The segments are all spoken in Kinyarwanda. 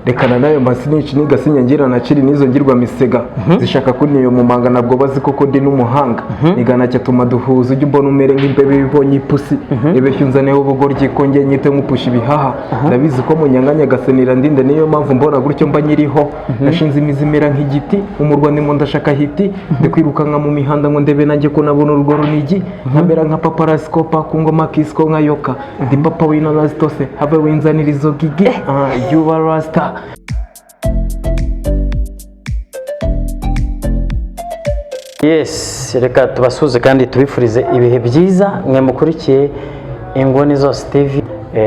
rekana nayo masinici nigasinya ngira na ciri nizo ngirwa misega zishaka kuniyo mu manga nabwo bazi koko ndi n'umuhanga nigana cyatuma duhuza ujye mbona umere nk'imbebe bibonye ipusi ebeshyu nzaneho ubugoryi ko nge nyite nkupusha ibihaha ndabizi ko munyanganya gasenira ndinde niyo mpamvu mbona gutyo mba nyiriho nashinze imizimera nk'igiti umurwa ndimo ndashaka hiti ndikwirukanka mu mihanda ngo ndebe nanjye ko nabona urwo runigi nkamera nka paparascopa ku ngoma kisko nka yoka ndi papa w'inanasi tose have winzanira izo gigi you are rasta. Yes, reka tubasuze kandi tubifurize ibihe byiza mwe mukurikiye Inguni Zose TV.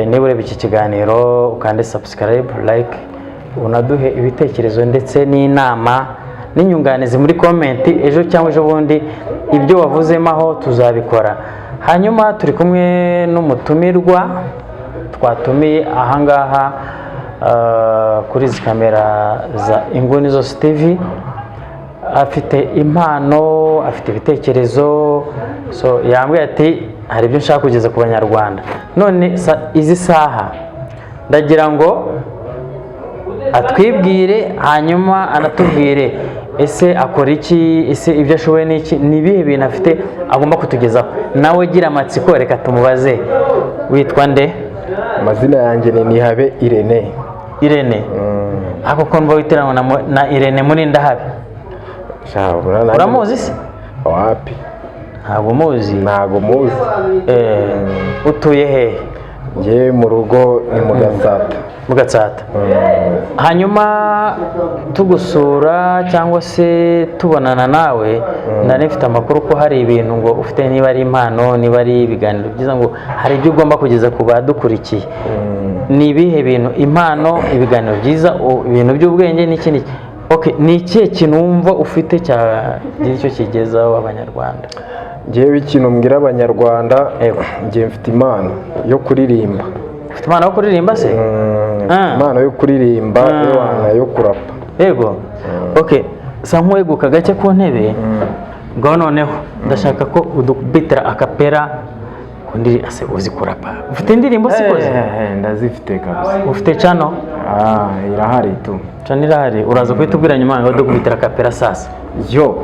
Niba ureba iki kiganiro ukande subscribe, like, unaduhe ibitekerezo ndetse n'inama n'inyunganizi muri comment ejo cyangwa ejo bundi ibyo wavuzemo aho tuzabikora. Hanyuma turi kumwe n'umutumirwa twatumiye ahangaha kuri izi kamera za Inguni Zose TV. Afite impano, afite ibitekerezo, so yambwiye ati hari ibyo nshaka kugeza ku banyarwanda. None izi saha ndagira ngo atwibwire hanyuma anatubwire ese akora iki, ese ibyo ashoboye n'iki, nibihe bintu afite agomba kutugezaho. Nawe gira amatsiko, reka tumubaze. Witwa nde? Amazina yanjye ni Nihabe Irene. Irene. Ako konva witiranwa na Irene muri Ndahabe. Uramuzi se? Wapi? Ntabwo muzi? Ntabwo muzi. Utuye he? Nge mu rugo ni mu Gatsata. Mu Gatsata. Hanyuma tugusura cyangwa se tubonana nawe nari mfite amakuru ko hari ibintu ngo ufite, niba ari impano, niba ari ibiganiro byiza, ngo hari ibyo ugomba kugeza ku badukurikiye. Ni ibihe bintu? Impano, ibiganiro byiza, ibintu by'ubwenge n'ikindi. Okay, ni ikihe kintu wumva ufite cyagira icyo kigezaho abanyarwanda? Ngewe ikintu mbwira abanyarwanda, ngewe mfite impano yo kuririmba. Ufite impano yo kuririmba se? Impano yo kuririmba, yo kurapa. Yego. Okay, sa nkweguka gake ku ntebe. Ngo noneho ndashaka ko udukubitira akapera kundiri ase uzi kurapa. Ufite indirimbo sikoze? Ndazifite kabisa. Ufite channel? Irahari tu. Channel irahari. Uraza kwitubwira nyuma ngo dukubitira akapera sasa. Yo.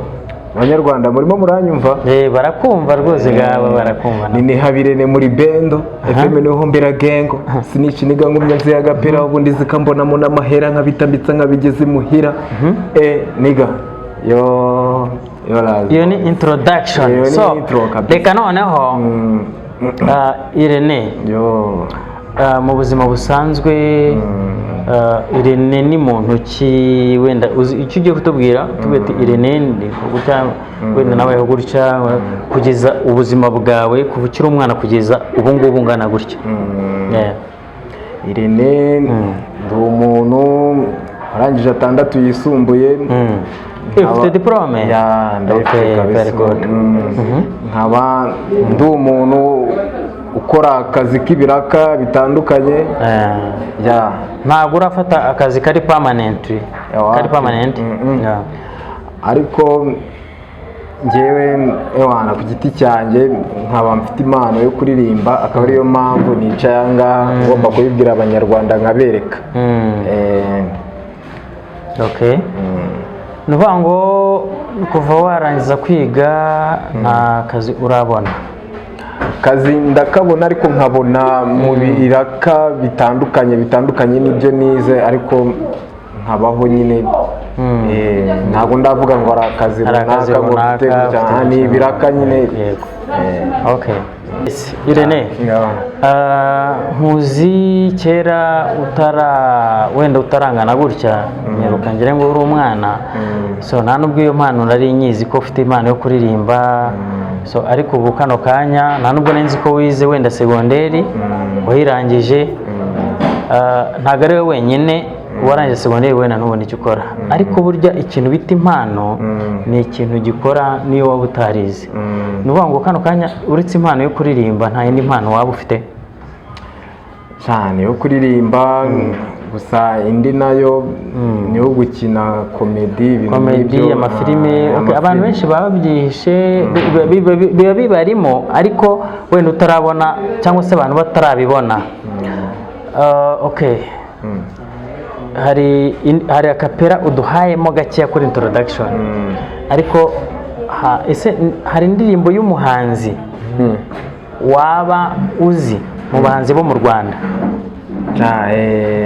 Abanyarwanda murimo muranyumva? Barakumva rwose gaba barakumva. Ni Nihabe Irene muri bendo, FM niho mbera gengo. Sinici niga ngumye nzi agapera ubundi zikambonamo n'amahera nkabitambitsa nkabigeze muhira. Niga. Yo razi. Iyo ni introduction. So, reka noneho Irene. Yo. Mu buzima busanzwe Irene ni muntu ki, wenda icyo ugiye kutubwira tubwira ati Irene ndi gutya, wenda nawe gutya kugeza ubuzima bwawe kuva ukiri umwana kugeza ubu ngubu ngana gutya. Irene ndi umuntu warangije 6 yisumbuye. Ufite diplome? Ndafite kabisa. Nkaba ndi umuntu ukora akazi k'ibiraka bitandukanye. Ntabwo urafata akazi kari permanent? Kari permanent? Ariko ngewe ku giti cyanjye nkaba mfite impano yo kuririmba, akaba ariyo mpamvu nicaye ngaha ngomba kubibwira abanyarwanda nkabereka. Okay. Nuvuga ngo kuva warangiza kwiga nta kazi urabona? Kazi ndakabona ariko nkabona mu biraka bitandukanye n'ibyo nize, ariko nkabaho nyine. Ntabwo ndavuga ngo ari akazi runaka, ni ibiraka nyine. Okay. Irene, nkuzi kera wenda utarangana gutya, nyeruka ngire ngo uri umwana, so nta nubwo iyo mpano nari nyizi ko ufite impano yo kuririmba. So ariko ubu kano kanya nta nubwo nzi ko wize wenda segonderi wayirangije. Ntabwo ari we wenyine warangije segonderi wenda ntubone icyo ukora, ariko burya ikintu bita impano ni ikintu gikora niyo waba utarize. Ni ukuvuga ngo kano kanya uretse impano yo kuririmba nta yindi mpano waba ufite? Cyane yo kuririmba gusa, indi nayo ni yo gukina komedi, amafilime. Abantu benshi baba babyihishe, biba bibarimo ariko wenda utarabona cyangwa se abantu batarabibona. Okay. hari akapera uduhayemo gakeya kuri introduction ariko ese hari indirimbo y'umuhanzi waba uzi mu bahanzi bo mu Rwanda?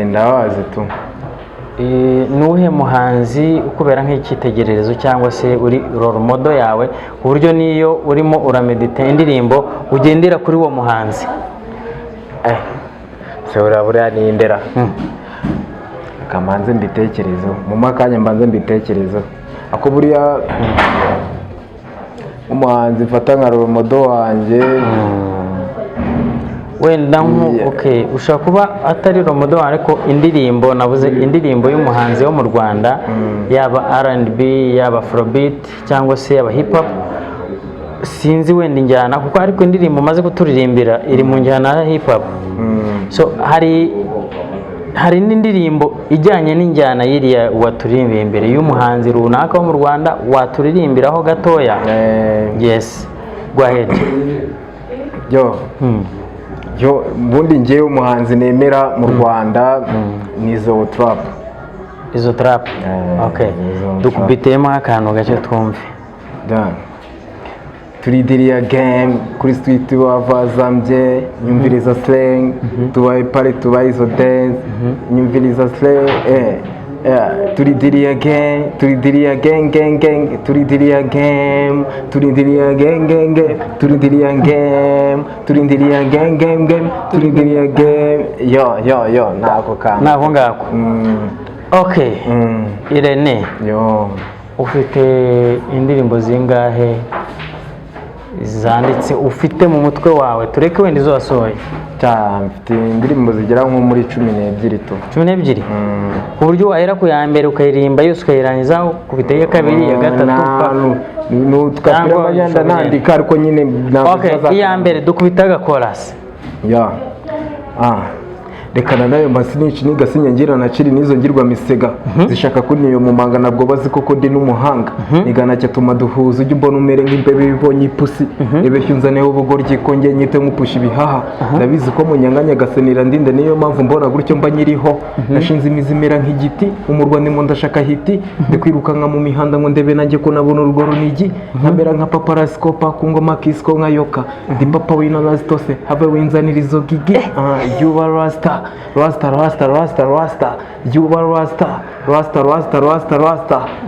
Ndabazi tu. Nuhe muhanzi ukubera nk'icyitegererezo cyangwa se uri role model yawe ku buryo niyo urimo uramedita indirimbo ugendera kuri uwo muhanzi? Se urabura ni Indera. Kamanze mbitekerezo mu makanya mbanze mbitekerezo ako buriya umuhanzi mfata nka role model wanjye wenda okay, ushaka kuba atari role model ariko indirimbo navuze indirimbo y'umuhanzi wo mu Rwanda yaba R&B yaba Afrobeat cyangwa se yaba hip hop, sinzi wenda injyana kuko ariko indirimbo maze kuturirimbira iri mu njyana ya hip hop. So hari n'indirimbo ijyanye n'injyana yiriya waturirimbiye imbere y'umuhanzi runaka wo mu Rwanda waturirimbiraho gatoya? Yes, go ahead. Yo bundi ngewe umuhanzi nemera mu Rwanda ni Izo Trap. Izo Trap. Okay, dukubitemo akantu gake twumve. Turi diriya game kuri street wavazambye nyumviriza slang tubaye pare tubaye izo dance nyumviriza slang turi diriya game turi diriya gang turi diriya game turi diriya gang turi diriya game turi diriya gang turi diriya game yo nako kana nako ngako. Okay, Irene, ufite indirimbo zingahe zanditse ufite mu mutwe wawe? Tureke wenda izo wasohoye. Mfite indirimbo zigera nko muri 12 tu. 12? Ku buryo wahera ku ya mbere ukayiririmba yose ukayirangiza ku biteye kabiri ya gatatu tukapira abanyanda nandika ariko nyine ntabwo. Okay, iya mbere dukubitaga chorus. Rekana nayo masinici nigasinya ngira na ciri nizo ngirwa misega zishaka kuniyo mu manga nabwo bazi koko ndi n'umuhanga nigana cyatuma duhuza ujye mbona umere nk'imbebe bibonye ipusi ebeshye unzaneho ubugoryi konge nyite nkupusha ibihaha ndabizi ko munyanganya gasenira ndinde niyo mpamvu mbona gutyo mba nyiriho nashinze imizi mera nk'igiti umurwa ndimo ndashaka hiti ndikwirukanka mu mihanda ngo ndebe nanjye ko nabona urugo runigi nkamera nka paparascopa ku ngoma kisko nka yoka ndi papa w'inanasi tose have winzanira izo gigi yuba rasta Rasta, Juba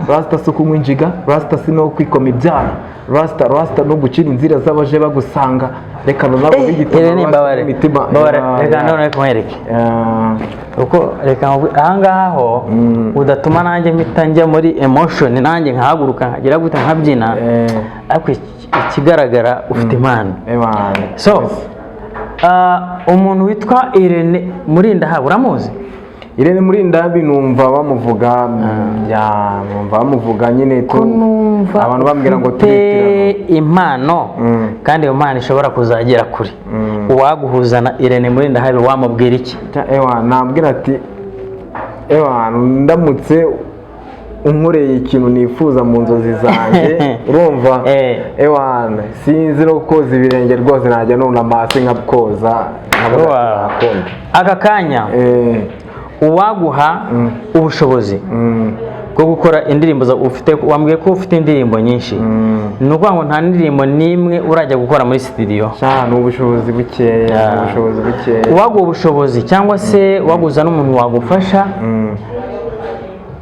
Rasta suku mwinjiga, Rasta sino kwikoma ibyara, Rasta no gucira inzira z'abaje bagusanga, reka nabo bigituma imitima. Reka none kumwereke. Uko reka ahangaha ho udatuma nanjye mpita njya muri emotion nanjye nkahaguruka nkagira gute nkabyina, ariko ikigaragara ufite impano. So umuntu witwa Irene Murindahabi uramuzi? Irene Murindahabi numva bamuvuga nyine tu abantu bambwira ngo turitirano impano kandi iyo mpano ishobora kuzagera kuri uwaguhuza na Irene Murindahabi wamubwira iki? Nabwira ati ndamutse unkoreye ikintu nifuza mu nzozi zanjye urumva sinzi no koza ibirenge rwose najya nunama hasi nkakoza aka kanya uwaguha ubushobozi bwo gukora indirimbo ufite, wambwiye ko ufite indirimbo nyinshi, ni ukuvuga ngo nta ndirimbo n'imwe urajya gukora muri studio? Ni ubushobozi bukeya. Uwaguha ubushobozi cyangwa se waguza n'umuntu wagufasha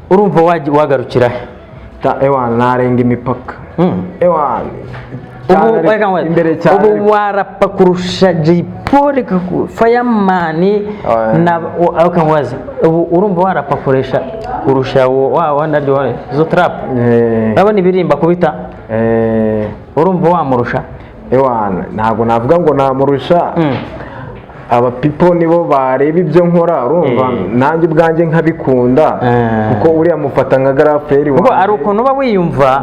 urumva wagarukira he? Narenga imipaka. Ubu warapa kurusha Jay Polly Fireman ukamubaza ubu urumva warapa kurusha naryo Izo Trap urabona ibirimba kubita urumva wamurusha? Ntabwo navuga ngo namurusha, aba people nibo bareba ibyo nkora urumva nanjye ubwanjye nkabikunda kuko uriya mufata nka Garaferi kuko ari ukuntu uba wiyumva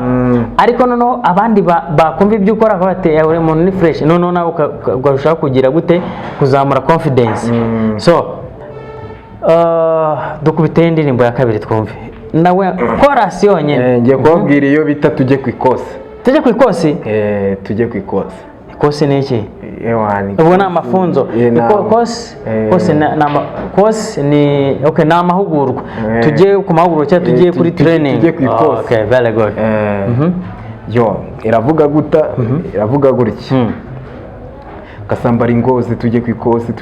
ariko noneho abandi bakumva ibyo ukora bateye uri umuntu ni fresh noneho nawe ukarushaho kugira gute kuzamura confidence. So dukubite indirimbo ya kabiri twumve nawe chorus yonyine. Ngiye kubabwira iyo bita tujye ku ikosi. Tujye ku ikosi? Tujye ku ikosi. Ikosi ni iki? ewani ubwo ni amafunzo kose ni okay, ni amahugurwa tugiye ku mahugurwa cyangwa tugiye kuri training tugiye ku ikosi. Okay, very good. Yo iravuga gutya Gasambara Ingozi tujye ku ikosi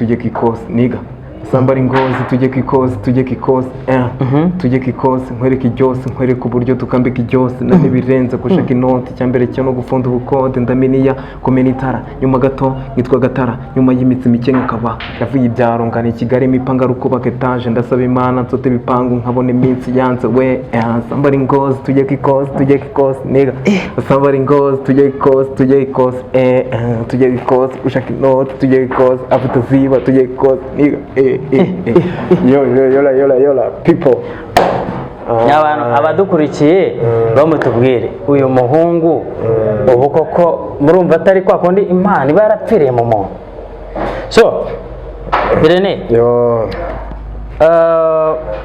niga Gasambara Ingozi tujye ku ikosi tujye ku ikosi nkwereke ibyose nkwereke uburyo tukambika ibyose n'ibirenze gushaka inoti cyambere cyo no gufunda ubukode ndaminiya kumena itara nyuma gato nitwa Gatara nyuma y'imitsi mike nkaba yavuye ibyaro ngana Kigali imipanga rukubaka etage ndasaba Imana nsote bipangu nkabona iminsi yanze we Gasambara Ingozi tujye ku ikosi niga Gasambara Ingozi tujye ku ikosi tujye ku ikosi gushaka inoti tujye ku ikosi afite ziba tujye ku ikosi niga yola people abantu abadukurikiye bamutubwire uyu muhungu ubu koko murumva atari kwa kundi Imana iba yarapfiriye mu muntu so Irene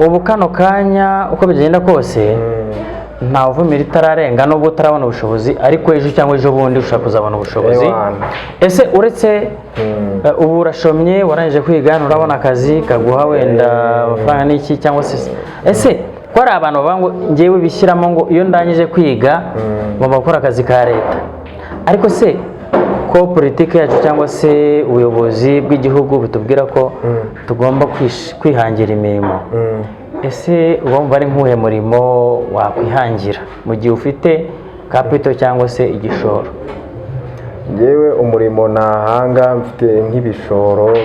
ubu kano kanya uko bigenda kose nta uvumira itararenga nubwo utarabona ubushobozi ariko ejo cyangwa ejo bundi ushaka kuzabona ubushobozi ese uretse ubu urashomye warangije kwiga urabona akazi kaguha wenda amafaranga n'iki cyangwa se ese ko ari abantu bavuga ngo ngewe bishyiramo ngo iyo ndangije kwiga ngomba gukora akazi ka leta ariko se ko politiki yacu cyangwa se ubuyobozi bw'igihugu bitubwira ko tugomba kwihangira imirimo ese wumva ari nk'uhe murimo wakwihangira mu gihe ufite capital cyangwa se igishoro? Ngewe umurimo nahanga mfite nk'ibishoro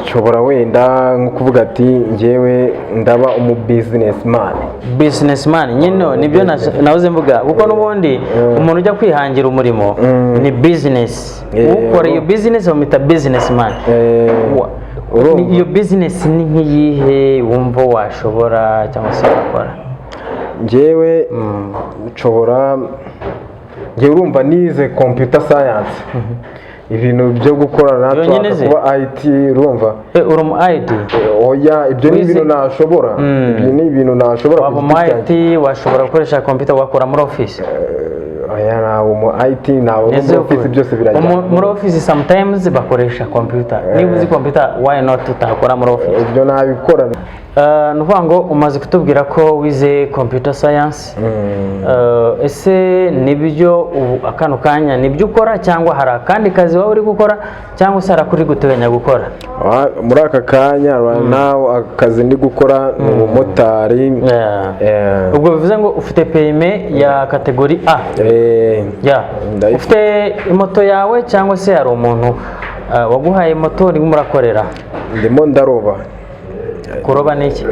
nshobora wenda nko kuvuga ati ngewe ndaba businessman nyine nibyo nahoze mvuga kuko n'ubundi umuntu ujya kwihangira umurimo ni business ukora iyo business bamwita businessman. Iyo business ni nk'iyihe wumva washobora cyangwa se wakora? Ngewe nshobora urumva nize computer science ibintu byo gukorana kuba IT urumva uri mu IT oya ibyo ni ibintu nashobora waba mu IT washobora gukoresha computer wakora muri office oya nawo mu IT nawo muri office byose birajya muri office sometimes bakoresha computer niba uzi computer why not utakora muri office ibyo nabikora nuvuga ngo umaze kutubwira ko wize computer science ese nibyo akano kanya nibyo ukora cyangwa hari akandi kazi waba uri gukora cyangwa se harakuri guteganya gukora? Muri aka kanya now akazi ndi gukora ni umumotari. Ubwo bivuze ngo ufite perime ya kategori A? Ufite moto yawe cyangwa se hari umuntu waguhaye moto urimo murakorera? Ndimo ndaroba. Kuroba ni iki?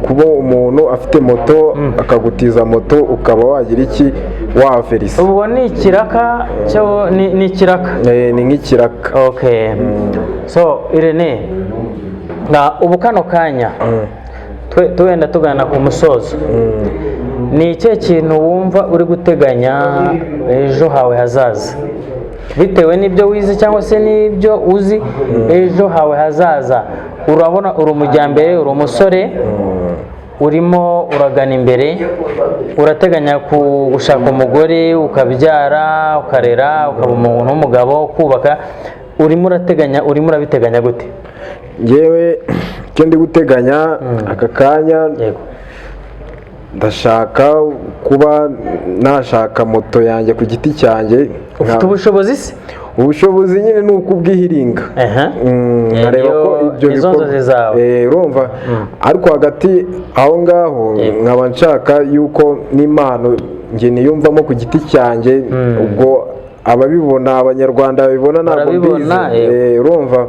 Kuba umuntu afite moto akagutiza moto ukaba wagira iki waverisa. Ubu ni ikiraka cyo ni ikiraka? Ni nk'ikiraka. Okay. So Irene ubu kano kanya tuwenda tugana ku musozo ni icyo kintu wumva uri guteganya ejo hawe hazaza bitewe n'ibyo wize cyangwa se n'ibyo uzi ejo hawe hazaza? Urabona uri umujyambere uri umusore urimo uragana imbere urateganya gushaka umugore ukabyara ukarera ukaba umuntu w'umugabo kubaka urimo urabiteganya gute? Ngewe icyo ndi guteganya aka kanya ndashaka kuba nashaka moto yanjye ku giti cyanjye. Ufite ubushobozi se? Ubushobozi nyine ni ukubwihiringa nkareba ko ibyo bikorwa urumva ariko hagati aho ngaho nkaba nshaka yuko n'impano njye niyumvamo ku giti cyanjye ubwo ababibona abanyarwanda babibona ntabwo mbizi urumva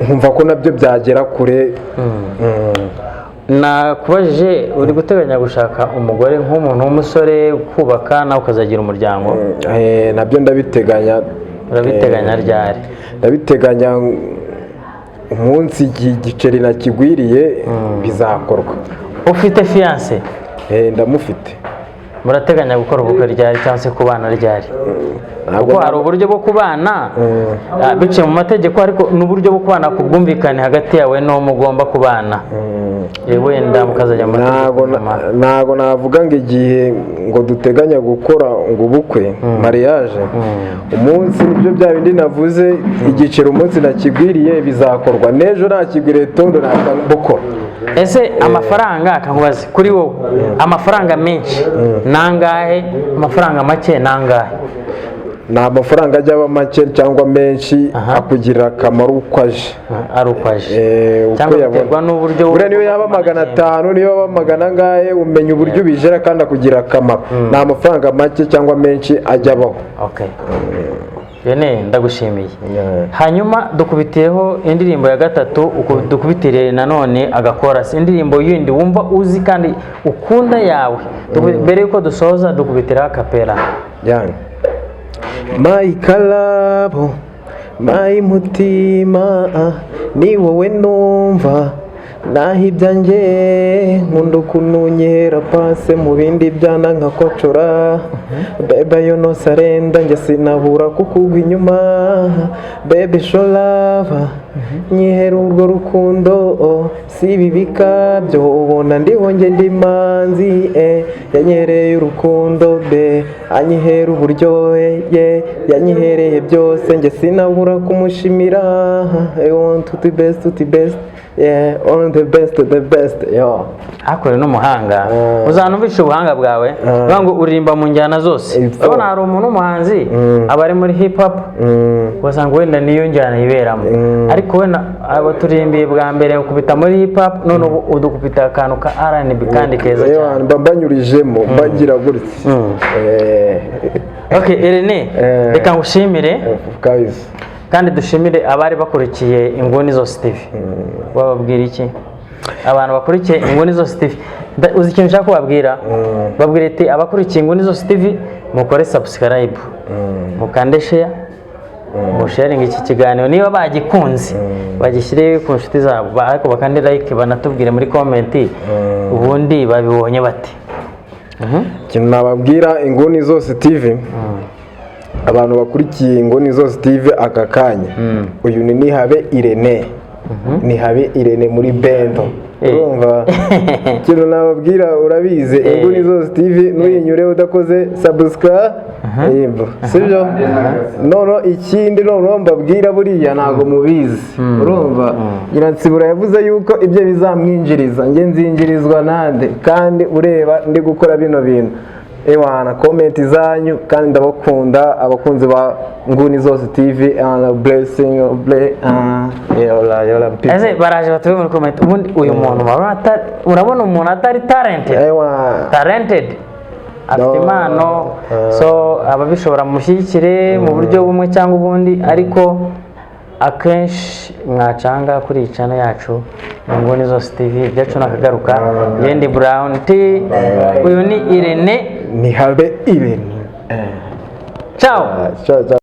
nkumva ko nabyo byagera kure. Nakubajije uri guteganya gushaka umugore nk'umuntu w'umusore kubaka nawe ukazagira umuryango? Nabyo ndabiteganya. Urabiteganya ryari? Ndabiteganya umunsi igiceri nakigwiriye bizakorwa. Ufite fiance? Ndamufite. Murateganya gukora ubukwe ryari cyangwa se kubana ryari? Kuko hari uburyo bwo kubana biciye mu mategeko ariko n'uburyo bwo kubana ku bwumvikane hagati yawe n'uwo mugomba kubana. wenda mukazajya mu ntago navuga ngo igihe ngo duteganya gukora ngo ubukwe mariage umunsi nibyo bya bindi navuze igiciro umunsi nakigwiriye bizakorwa n'ejo nakigwiriye tondo nakambukora. Ese amafaranga akankubaze kuri wowe amafaranga menshi nangahe, amafaranga make nangahe? Nta mafaranga ajya aba make cyangwa menshi akugirira akamaro uko aje ari uko aje cyangwa biterwa n'uburyo buriya niyo yaba 500 niyo yaba magana angahe umenya uburyo ubijera kandi akugirira akamaro. Nta mafaranga make cyangwa menshi ajya abaho. Okay. Bene ndagushimiye. Hanyuma dukubitiyeho indirimbo ya gatatu, dukubitire nanone agakora indirimbo yindi wumva uzi kandi ukunda yawe. Mbere yuko dusoza dukubitira kapera. Yani my kalabo my mutima ni wowe numva naho ibyanjye nkunda ukuntu unyera pase mu bindi byana nkakocora bebe yo no sarenda njye sinabura kukugwa inyuma bebe sholava nyihera urwo rukundo si ibi bikabyo ubona ndiho njye ndi manzi yanyereye urukundo be anyihera uburyohe yanyihereye byose njye sinabura kumushimira. I want to the best yeah, all the best yo. Akore n'umuhanga uzanumvisha ubuhanga bwawe ngo uririmba mu njyana zose. Urabona hari umuntu umuhanzi abari muri hip hop wasanga wenda niyo njyana yiberamo ariko wenda abaturimbiye bwa mbere ukubita muri hip hop none udukubita akantu ka R&B kandi keza cyane mbanyurijemo bagira gutya. Okay Irene reka ngushimire guys kandi dushimire abari bakurikiye Inguni Zose TV. Wababwira iki abantu bakurikiye Inguni Zose TV? Uzi ikintu nshaka kubabwira? Babwire ati abakurikiye Inguni Zose TV mukore subscribe mukande share musharing iki kiganiro niba bagikunze bagishyire ku nshuti zabo ariko bakande like banatubwire muri comment ubundi babibonye bate. Ikintu nababwira Inguni Zose TV abantu bakurikiye Inguni Zose TV aka kanya uyu ni Habe Irene Habe Irene muri bendo urumva ikintu nababwira urabize Inguni Zose TV nuyinyure udakoze subscribe sibyo nono ikindi nono mbabwira buriya ntago mubizi urumva Nyiransibura yavuze yuko ibyo bizamwinjiriza nge nzinjirizwa nande kandi ureba ndi gukora bino bintu ewana comment zanyu kandi ndabakunda abakunzi ba Inguni Zose TV and blessing yola people. Ese baraje batuye muri comment ubundi uyu muntu urabona umuntu atari talented afite impano so ababishobora mushyigikire mu buryo bumwe cyangwa ubundi ariko akenshi mwacanga kuri iyi channel yacu Inguni Zose TV byacu nakagaruka Yendi Brown T uyu ni Irene Habe Irene ciao.